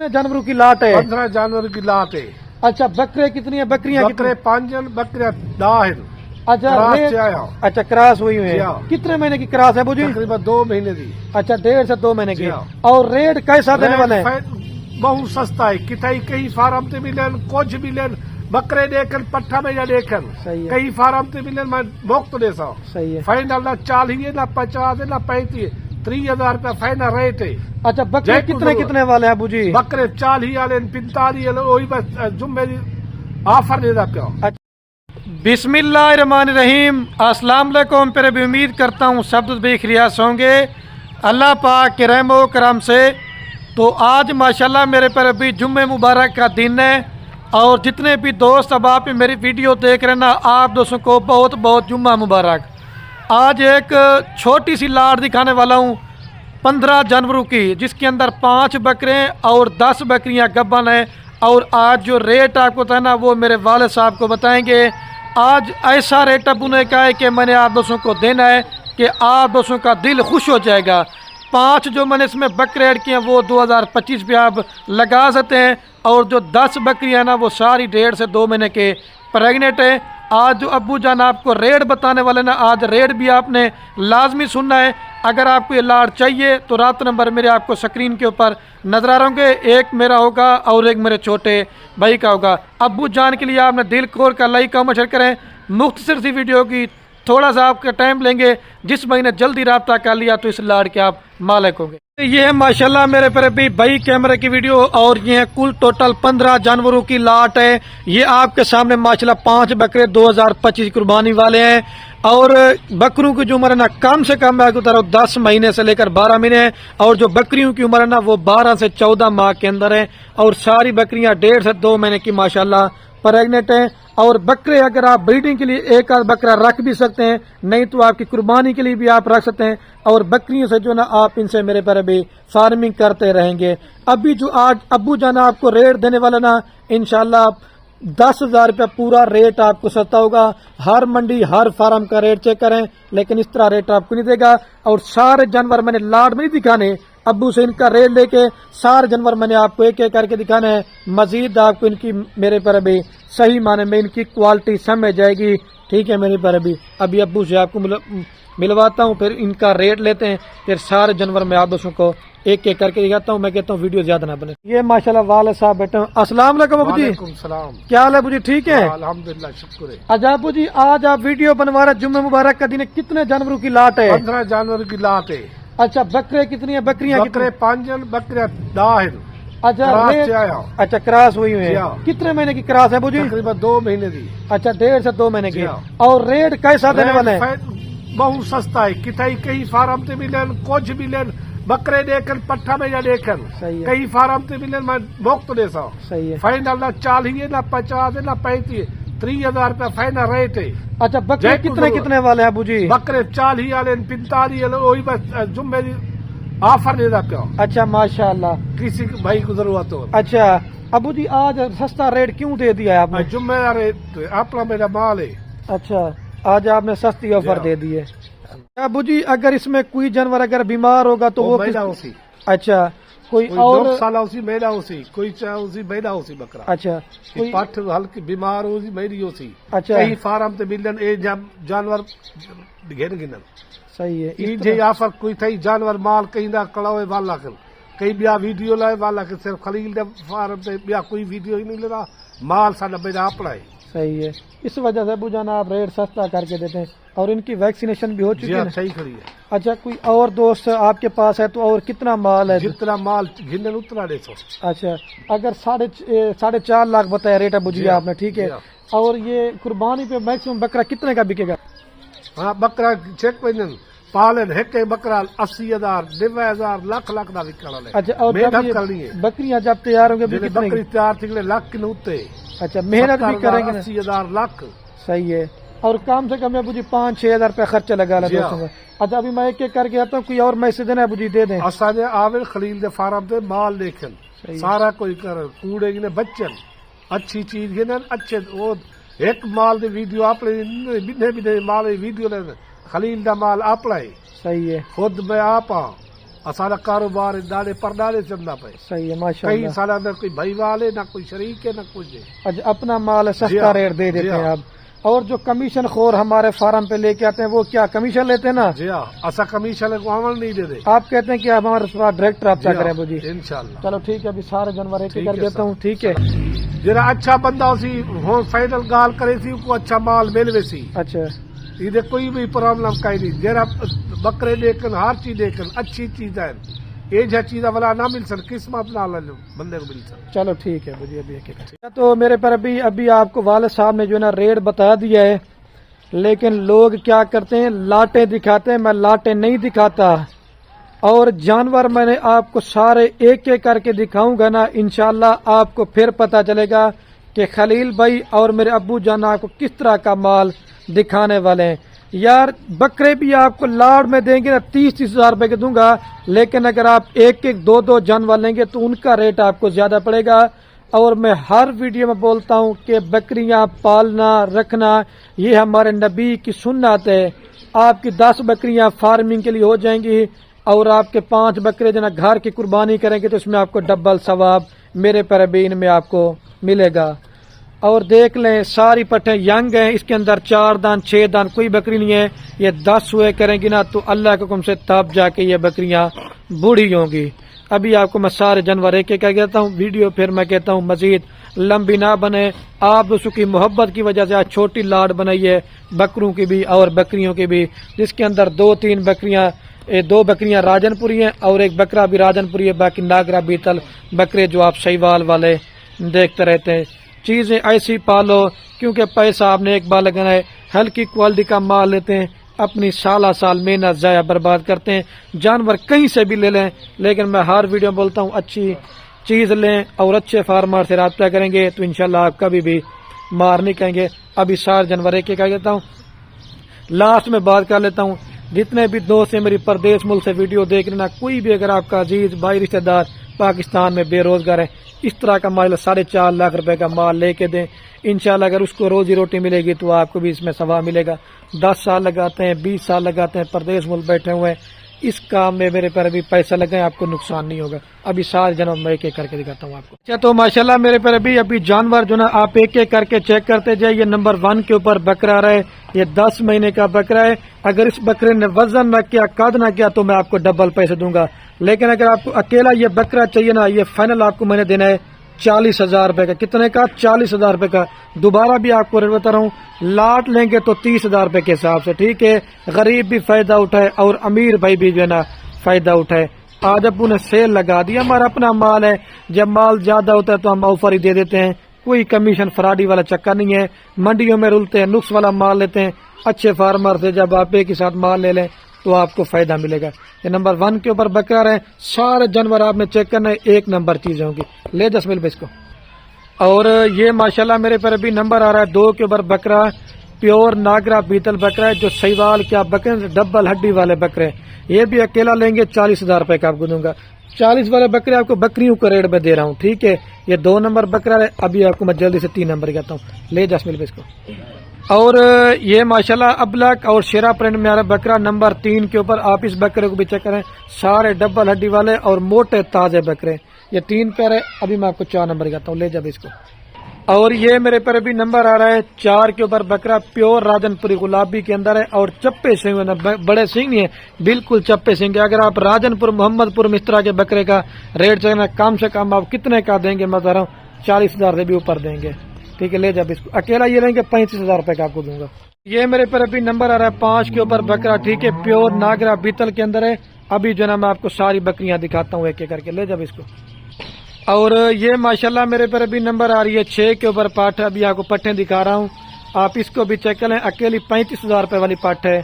जानवरों की लाट है? 15 जानवर की लाट है। अच्छा, बकरे कितनी है? बकरियां बकरे 5 बकरियां 10 हैं। अच्छा, क्रास रेट- से आया। अच्छा, क्रास हुई हुई जी है। हाँ। कितने महीने की क्रास है बुजी? तकरीबन 2 महीने की। अच्छा, 1.5 से 2 महीने जी की। हाँ। और रेट कैसा देने वाले हैं? बहुत सस्ता है। कितई कई फार्म से मिलन, कुछ मिलन, बकरे देखन पट्ठा में या देखन सही है। कई फार्म से मिलन, मैं मुफ्त दे सा। सही है। फाइनल ना 40 है, ना 50 है, ना 35, 30,000 रुपया फाइनल रेट है। अच्छा, बकरे जय कितने कुदरत। कितने वाले हैं बुजी? बकरे 40 वाले 45 वाले, वही बस जुम्मे ऑफर दे दा पिया। बिस्मिल्लाहिर्रहमानिर्रहीम। अस्सलाम वालेकुम। फिर भी उम्मीद करता हूँ सब भी खैरियत होंगे अल्लाह पाक के रहमो करम से। तो आज माशाल्लाह मेरे पर अभी जुम्मे मुबारक का दिन है, और जितने भी दोस्त अब आप मेरी वीडियो देख रहे हैं ना, आप दोस्तों को बहुत बहुत जुम्मा मुबारक। आज एक छोटी सी लाट दिखाने वाला हूँ 15 जानवरों की, जिसके अंदर 5 बकरे और 10 बकरियाँ गब्बन हैं। और आज जो रेट आपको था ना, वो मेरे वालिद साहब को बताएंगे। आज ऐसा रेट अबू ने कहा है कि मैंने आप दोस्तों को देना है कि आप दोस्तों का दिल खुश हो जाएगा। 5 जो मैंने इसमें बकरे ऐड किए हैं वो 2025 पे आप लगा सकते हैं, और जो 10 बकरियाँ ना वो सारी 1.5 से 2 महीने के प्रेगनेंट है। आज जो अब्बू जान आपको रेट बताने वाले ना, आज रेट भी आपने लाजमी सुनना है। अगर आपको ये लाट चाहिए तो रात नंबर मेरे आपको स्क्रीन के ऊपर नजर आ रहे होंगे, एक मेरा होगा और एक मेरे छोटे भाई का होगा। अब्बू जान के लिए आपने दिल खोल कर लाइक कमेंट शेयर करें। मुख्तसर सी वीडियो की, थोड़ा सा आपका टाइम लेंगे। जिस महीने जल्दी रब्ता कर लिया तो इस लाट के आप मालिक होंगे। ये है माशाल्लाह मेरे पर भी भाई कैमरे की वीडियो, और ये है कुल टोटल 15 जानवरों की लाट है। ये आपके सामने माशाल्लाह 5 बकरे 2025 कुर्बानी वाले हैं, और बकरों की जो उम्र है ना कम से कम मैं बता रहा हूँ 10 महीने से लेकर 12 महीने है, और जो बकरियों की उम्र है ना वो 12 से 14 माह के अंदर है। और सारी बकरियां 1.5 से 2 महीने की माशाल्लाह प्रेग्नेंट है। और बकरे अगर आप ब्रीडिंग के लिए एक आध बकरा रख भी सकते हैं, नहीं तो आपकी कुर्बानी के लिए भी आप रख सकते हैं। और बकरियों से जो ना आप इनसे मेरे पर अभी फार्मिंग करते रहेंगे। अभी जो आज अब्बू जाना आपको रेट देने वाला ना, इंशाल्लाह 10,000 रुपया पूरा रेट आपको सस्ता होगा। हर मंडी हर फार्म का रेट चेक करें, लेकिन इस तरह रेट आपको नहीं देगा। और सारे जानवर मैंने लाट में नहीं दिखाने, अब्बू से इनका रेट लेके सारे जानवर मैंने आपको एक एक करके दिखाना है। मजीद आपको इनकी मेरे पर अभी सही माने में इनकी क्वालिटी समझ जाएगी। ठीक है, मेरे पर अभी अब्बू से आपको मिलवाता हूँ, फिर इनका रेट लेते हैं, फिर सारे जानवर मैं आप दोस्तों को एक एक करके दिखाता हूँ। मैं कहता हूँ वीडियो ज्यादा ना बने। ये माशाल्लाह वाले साहब बैठे हैं। अस्सलाम वालेकुम अबू जी। वालेकुम सलाम। क्या हाल है अबू जी? ठीक है अल्हम्दुलिल्लाह, शुक्र है। अच्छा अबू जी, आज आप वीडियो बनवा रहे, जुम्मे मुबारक का दिन है, कितने जानवरों की लाट है? 15 जानवर की लाट है। अच्छा, बकरे कितनी है? बकरियां बकरे 5 बकरियां 10 हैं। अच्छा, क्रास रेट- से आया। अच्छा, क्रास हुई हुई जी है। हाँ। कितने महीने की क्रास है अबू जी? तकरीबन 2 महीने की। अच्छा, 1.5 से 2 महीने की। जी हाँ। और रेट कैसा देने वाले हैं? बहुत सस्ता है। कितई कई फार्म से मिलन, कुछ मिलन, बकरे देखन पट्ठा में या देखन सही है। कई फार्म से मिलन, मैं मुफ्त दे सा। सही है। फाइनल ना 40 है, ना 50 है, ना 35, 30,000 रुपया फाइनल रेट है। अच्छा, बकरे जय कितने कुदरत। कितने वाले हैं अबू जी? बकरे 40 वाले 45 वाले, वही बस जुम्मे ऑफर दे दा पिया। अच्छा, माशाल्लाह। किसी भाई को जरूरत हो। अच्छा अबू जी, आज सस्ता रेट क्यों दे दिया है आपने? जुम्मेदार अपना मेरा माल है। अच्छा, आज आपने सस्ती ऑफर जी दे दी है। अबू जी, अगर इसमें कोई जानवर अगर बीमार होगा तो वो महिला किस- उसी, अच्छा, कोई कोई और 2 साल उसी, महिला उसी, कोई चाहे उसी, महिला उसी बकरा। अच्छा, कोई पठ हल्की बीमार हो मेरी उसी। अच्छा, कई फार्म ते मिलन ए जानवर घेन गिनन सही है। ई इस जे तरह- ऑफर कोई थई जानवर माल कहीं दा कलावे वाला कर कई बिया वीडियो लाए वाला के सिर्फ खलील दे फार्म ते बिया कोई वीडियो ही नहीं लेना। माल साडा बेटा अपना है। सही है। इस वजह से अबू जाना आप रेट सस्ता करके देते हैं, और इनकी वैक्सीनेशन भी हो चुकी जी है हाँ, ना? सही खड़ी है। अच्छा, कोई और दोस्त आपके पास है तो और कितना माल है? जितना माल गिनन उतना दे सो। अच्छा, अगर 4.5 लाख बताया रेट अबू जी जी हाँ, आपने, ठीक है। जी हाँ। और ये कुर्बानी पे मैक्सिमम बकरा कितने का बिकेगा? हाँ, बकरा चेक वजन पालन एक बकरा 80,000 90,000 लाख लाख का विकण है। अच्छा, और जब मेहनत ये करनी है। बकरियां जब तैयार होंगे भी जिन्हें कितने बकरी की? तैयार थी लाख के नूते। अच्छा, मेहनत भी करेंगे ना? 80,000 लाख। सही है। और कम से कम अबू जी 5-6 हजार रुपया खर्चा लगा ला जी हाँ। दोस्तों का। अच्छा, अभी मैं एक एक करके आता हूँ, कोई और मैसेज देना है अबू जी? दे दें। असाने आवे खलील दे फार्म दे माल देखन सही है। सारा कोई कर कूड़े गिने बच्चन अच्छी चीज गिनन अच्छे वो एक माल दे वीडियो आपले बिने बिने माल दे वीडियो ले खलील दा माल आपला है। सही है। खुद मैं आपा असारा कारोबार दाड़े परदाड़े चलना पे सही है कई माशाल्लाह। साल में कोई भाई वाले ना कोई शरीक है ना कुछ है। अच्छा अपना माल है, जी सस्ता हाँ, रेट दे जी देते हैं हाँ। आप। और जो कमीशन खोर हमारे फार्म पे लेके आते हैं वो क्या कमीशन लेते हैं ना? जी हाँ, असा कमीशन को अमल नहीं दे दे। आप कहते हैं कि आप हमारे साथ डायरेक्ट रब्ता करें वो जी। इंशाल्लाह चलो ठीक है, अभी सारे जानवर एक ठीक कर है देता हूँ, ठीक है। जरा अच्छा बंदा उसी हो फाइनल गाल करे सी को अच्छा माल मिलवे सी अच्छा इधर कोई भी प्रॉब्लम कहीं नहीं। जरा बकरे देखन हर चीज देखन अच्छी चीज है ये जो चीज वाला ना मिल सक किस्मत ना बंदे को मिल सक। चलो ठीक है मुझे अभी एक तो मेरे पर अभी आपको वाले साहब ने जो है ना रेट बता दिया है, लेकिन लोग क्या करते हैं लाटे दिखाते हैं, मैं लाटे नहीं दिखाता। और जानवर मैंने आपको सारे एक एक करके दिखाऊंगा ना, इंशाल्लाह आपको फिर पता चलेगा कि खलील भाई और मेरे अब्बू जान आपको किस तरह का माल दिखाने वाले हैं। यार बकरे भी आपको लाड़ में देंगे ना 30-30 हजार रुपए के दूंगा, लेकिन अगर आप एक एक दो दो जानवर लेंगे तो उनका रेट आपको ज्यादा पड़ेगा। और मैं हर वीडियो में बोलता हूं कि बकरियां पालना रखना ये हमारे नबी की सुन्नत है। आपकी 10 बकरियां फार्मिंग के लिए हो जाएंगी और आपके 5 बकरे जना घर की कुर्बानी करेंगे तो इसमें आपको डबल सवाब मेरे परबीन में आपको मिलेगा। और देख लें सारी पट्टे यंग हैं, इसके अंदर 4 दान 6 दान कोई बकरी नहीं है। ये 10 हुए करेंगी ना तो अल्लाह के हुक्म से तब जाके ये बकरियां बूढ़ी होंगी। अभी आपको मैं सारे जानवर एक एक कहता हूँ, वीडियो फिर मैं कहता हूँ मजीद लंबी ना बने। आप दोस्तों की मोहब्बत की वजह से आज छोटी लाड बनाई है बकरों की भी और बकरियों की भी, जिसके अंदर 2-3 बकरियां 2 बकरियां राजनपुरी हैं और एक बकरा भी राजनपुरी है, बाकी नागरा बीतल बकरे जो आप सहीवाल वाले देखते रहते हैं। चीजें ऐसी पालो क्योंकि पैसा आपने एक बार लगाना है, हल्की क्वालिटी का माल लेते हैं, अपनी साल मेहनत जाया बर्बाद करते हैं। जानवर कहीं से भी ले लें, लेकिन मैं हर वीडियो में बोलता हूँ अच्छी चीज लें और अच्छे फार्मर से राब्ता करेंगे तो इंशाल्लाह आप कभी भी मार नहीं कहेंगे। अभी सारे जानवर एक एक कर देता हूँ, लास्ट में बात कर लेता हूँ। जितने भी दोस्त हैं मेरी परदेश मुल्क से वीडियो देख लेना, कोई भी अगर आपका अजीज भाई रिश्तेदार पाकिस्तान में बेरोजगार है, इस तरह का माल 4.5 लाख रुपए का माल लेके दें। इंशाल्लाह अगर उसको रोजी रोटी मिलेगी तो आपको भी इसमें सवाब मिलेगा। 10 साल लगाते हैं 20 साल लगाते हैं परदेश मुल्क बैठे हुए हैं, इस काम में मेरे पर अभी पैसा लगाए आपको नुकसान नहीं होगा। अभी सारे जन्म मैं एक एक करके दिखाता हूँ आपको। अच्छा तो माशाल्लाह मेरे पर अभी जानवर जो ना आप एक एक करके चेक करते जाए। ये नंबर 1 के ऊपर बकरा रहा है, ये 10 महीने का बकरा है। अगर इस बकरे ने वजन न किया कद न किया तो मैं आपको डबल पैसे दूंगा, लेकिन अगर आपको अकेला ये बकरा चाहिए ना, ये फाइनल आपको मैंने देना है 40,000 रुपए का। कितने का? 40,000 रुपए का। दोबारा भी आपको रेट बता रहा हूँ, लाट लेंगे तो 30,000 रुपए के हिसाब से, ठीक है। गरीब भी फायदा उठाए और अमीर भाई भी जो है ना फायदा उठाए। आज अब उन्हें सेल लगा दिया, हमारा अपना माल है, जब माल ज्यादा होता है तो हम ऑफर ही दे देते हैं, कोई कमीशन फ्रॉडी वाला चक्कर नहीं है। मंडियों में रुलते हैं, नुक्स वाला माल लेते हैं। अच्छे फार्मर से जब आप एक ही साथ माल ले लें तो आपको फायदा मिलेगा। ये नंबर 1 के ऊपर बकरा रहे, सारे जानवर आपने चेक करना है, 1 नंबर चीजें होंगी। ले 10 मिल इसको। और ये माशाल्लाह मेरे पर अभी नंबर आ रहा है 2 के ऊपर बकरा, प्योर नागरा बीतल बकरा है, जो सहीवाल क्या बकरे डबल हड्डी वाले बकरे। ये भी अकेला लेंगे 40,000 रुपए का आपको दूंगा। 40 वाले बकरे आपको बकरियों का रेट में दे रहा हूँ, ठीक है। ये 2 नंबर बकरा है, अभी आपको मैं जल्दी से 3 नंबर कहता हूँ। ले 10 मिल इसको। और ये माशाल्लाह अबलक और शेरा प्रिंट में आ रहा बकरा नंबर 3 के ऊपर। आप इस बकरे को भी चेक करें, सारे डबल हड्डी वाले और मोटे ताजे बकरे। ये 3 पैर है, अभी मैं आपको 4 नंबर कहता हूँ। ले जब इसको। और ये मेरे पर अभी नंबर आ रहा है 4 के ऊपर बकरा, प्योर राजनपुरी गुलाबी के अंदर है और चप्पे सिंह है, बड़े सिंह नहीं है, बिल्कुल चप्पे सिंह है। अगर आप राजनपुर मोहम्मदपुर में इस तरह के बकरे का रेट चलना, कम से कम आप कितने का देंगे मैं बता रहा हूँ, 40,000 से भी ऊपर देंगे, ठीक है। ले जब इसको। अकेला ये लेंगे 35,000 रुपए का आपको दूंगा। ये मेरे पर अभी नंबर आ रहा है 5 के ऊपर बकरा, ठीक है, प्योर नागरा बीतल के अंदर है। अभी जो ना मैं आपको सारी बकरियां दिखाता हूँ एक एक करके। ले जब इसको। और ये माशाल्लाह मेरे पर अभी नंबर आ रही है 6 के ऊपर पाठ है, अभी आपको पट्टे दिखा रहा हूँ, आप इसको भी चेक करें। अकेली 35,000 रुपए वाली पाठ है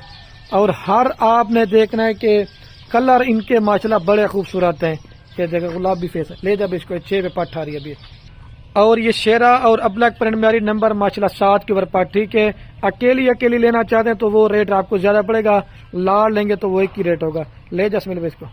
और हर आपने देखना है कि कलर इनके माशाल्लाह बड़े खूबसूरत हैं। ये देखो गुलाबी फेस है। ले जब इसको। 6 पे पाठ आ रही है अभी। और ये शेरा और अबलक प्रिंट में आ रही नंबर माशाल्लाह 7 के ऊपर पाठ, ठीक है। अकेली लेना चाहते हैं तो वो रेट आपको ज्यादा पड़ेगा, लाल लेंगे तो वो एक ही रेट होगा। ले 10 मिल इसको।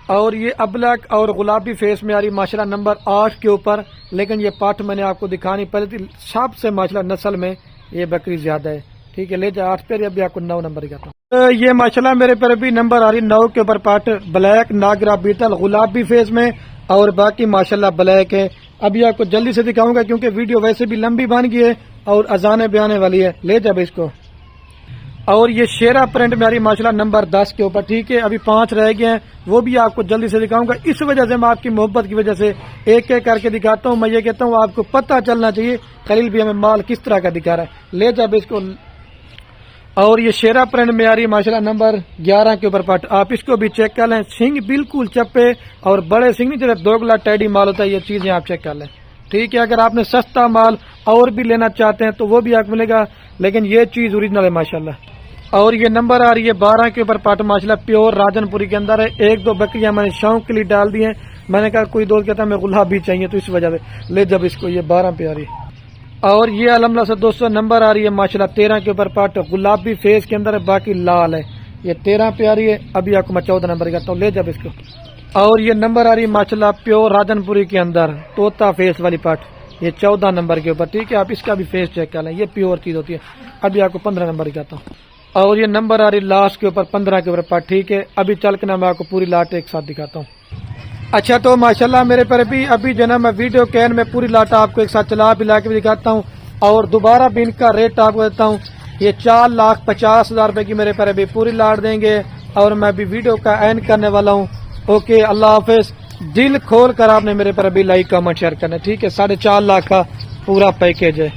और ये अबलक और गुलाबी फेस में आ रही माशाल्लाह नंबर 8 के ऊपर, लेकिन ये पाठ मैंने आपको दिखानी पहले थी, सबसे माशाल्लाह नस्ल में ये बकरी ज्यादा है, ٹھیک ہے، لے جا 8 پیاری. ابھی آپ کو 9 نمبر دکھاتا ہوں. یہ ماشاءاللہ میرے پر بھی نمبر آ رہی 9 کے اوپر پٹ بلیک ناگرا بیٹل گلابی فیس میں اور باقی ماشاءاللہ بلیک ہے. ابھی آپ کو جلدی سے دکھاؤں گا کیونکہ ویڈیو ویسے بھی لمبی بن گئی ہے اور اذانیں بھی آنے والی ہے. لے جا اس کو. اور یہ شیرا پرنٹ میں آ رہی ماشاءاللہ نمبر 10 کے اوپر. ٹھیک ہے، ابھی 5 رہ گئے ہیں، وہ بھی آپ کو جلدی سے دکھاؤں گا. اس وجہ سے میں آپ کی محبت کی وجہ سے ایک ایک کر کے دکھاتا ہوں. میں یہ کہتا ہوں آپ کو پتہ چلنا چاہیے خلیل بھی ہمیں مال کس طرح کا دکھا رہا ہے. لے جا اس کو. اور یہ شیرا پرنٹ میں آ رہی ماشاءاللہ نمبر 11 کے اوپر پٹ. آپ اس کو بھی چیک کر لیں. سنگ بالکل چپے اور بڑے سنگ نہیں، جیسے 2 گلا ٹیڈی مال ہوتا ہے، یہ چیزیں آپ چیک کر لیں. ٹھیک ہے، اگر آپ نے سستا مال اور بھی لینا چاہتے ہیں تو وہ بھی آپ کو ملے گا، لیکن یہ چیز اوریجنل ہے ماشاءاللہ. اور یہ نمبر آ رہی ہے 12 کے اوپر پٹ ماشاءاللہ پیور راجن پوری کے اندر ہے. 1-2 بکریاں میں نے شوق کے لیے ڈال دی ہیں. میں نے کہا کوئی دوست کہتا ہے میں گلابی چاہیے تو اس وجہ سے لے جب اس کو. یہ 12 پہ آ رہی ہے. اور یہ الحمدللہ سے دوستوں نمبر آ رہی ہے ماشاءاللہ 13 کے اوپر پٹ گلابی فیس کے اندر ہے، باقی لال ہے. یہ 13 پہ آ رہی ہے. ابھی آپ کو میں 14 نمبر کرتا ہوں. لے جب اس کو. اور یہ نمبر آ رہی ہے ماشاءاللہ پیور راجن پوری کے اندر طوطا فیس والی پٹ. یہ 14 نمبر کے اوپر. ٹھیک ہے، آپ اس کا بھی فیس چیک کر لیں، یہ پیور چیز ہوتی ہے. ابھی آپ کو 15 نمبر کرتا ہوں. اور یہ نمبر آ رہی لاسٹ کے اوپر 15 کے اوپر پٹ. ٹھیک ہے، ابھی چل کے میں آپ کو پوری لاٹ ایک ساتھ دکھاتا ہوں. اچھا تو ماشاءاللہ میرے پر ابھی جو نا میں ویڈیو کین میں پوری لاٹ آپ کو ایک ساتھ چلا پلا کے بھی دکھاتا ہوں اور دوبارہ بھی ان کا ریٹ آپ کو دیتا ہوں. یہ 4,50,000 روپے کی میرے پر ابھی پوری لاٹ دیں گے اور میں ابھی ویڈیو کا اینڈ کرنے والا ہوں. اوکے، اللہ حافظ. دل کھول کر آپ نے میرے پر ابھی لائک کمنٹ شیئر کرنا. ٹھیک ہے، 4.5 لاکھ کا پورا پیکیج ہے.